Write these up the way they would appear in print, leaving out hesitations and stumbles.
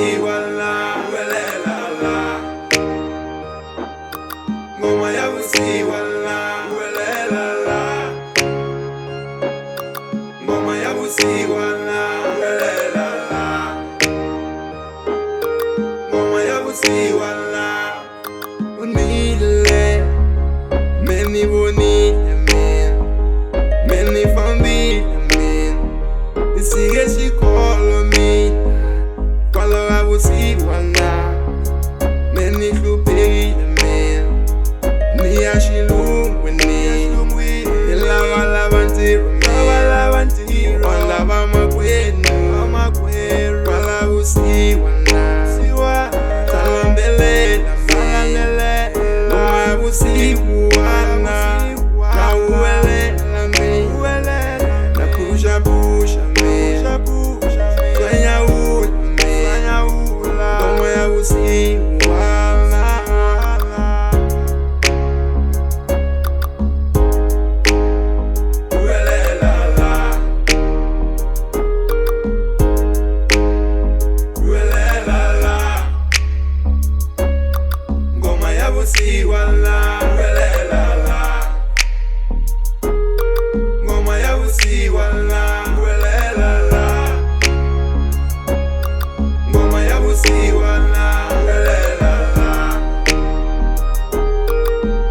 yabusiwa la welela la ngoma yabusiwa la welela la ngoma yabusiwa la welela la ngoma yabusiwa la unile meni bonile meni family Sigue xikolo mina kwalo yabusiwa la meni hluphekile mina ni ya xilungu ni lava ntirho wa lava makwerhu kwala yabusiwa la ta lambelela ngoma yabusiwa la na huwelela mina na pusha Yabusiwa la welela la ngoma yabusiwa la welela la ngoma yabusiwa la welela la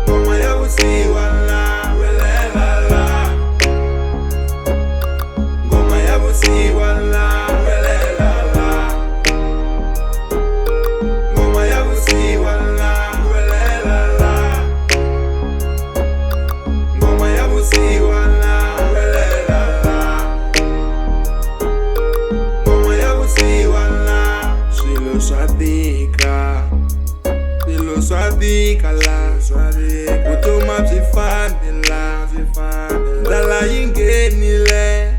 ngoma yabusiwa la welela la ngoma yabusiwa la welela la ngoma yabusiwa la swadika la kutuma bzifambela ndala yingenile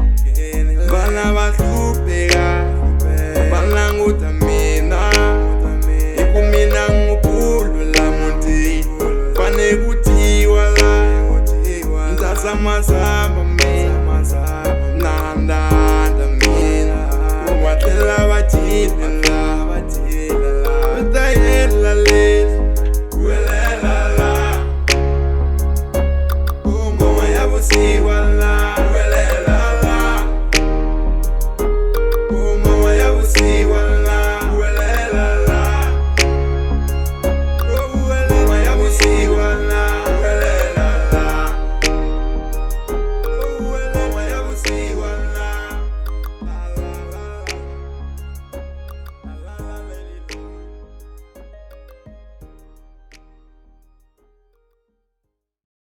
vana va hlupheka va languta mina hiku mina nkulu la muti fane ku tiwa la ndza tshama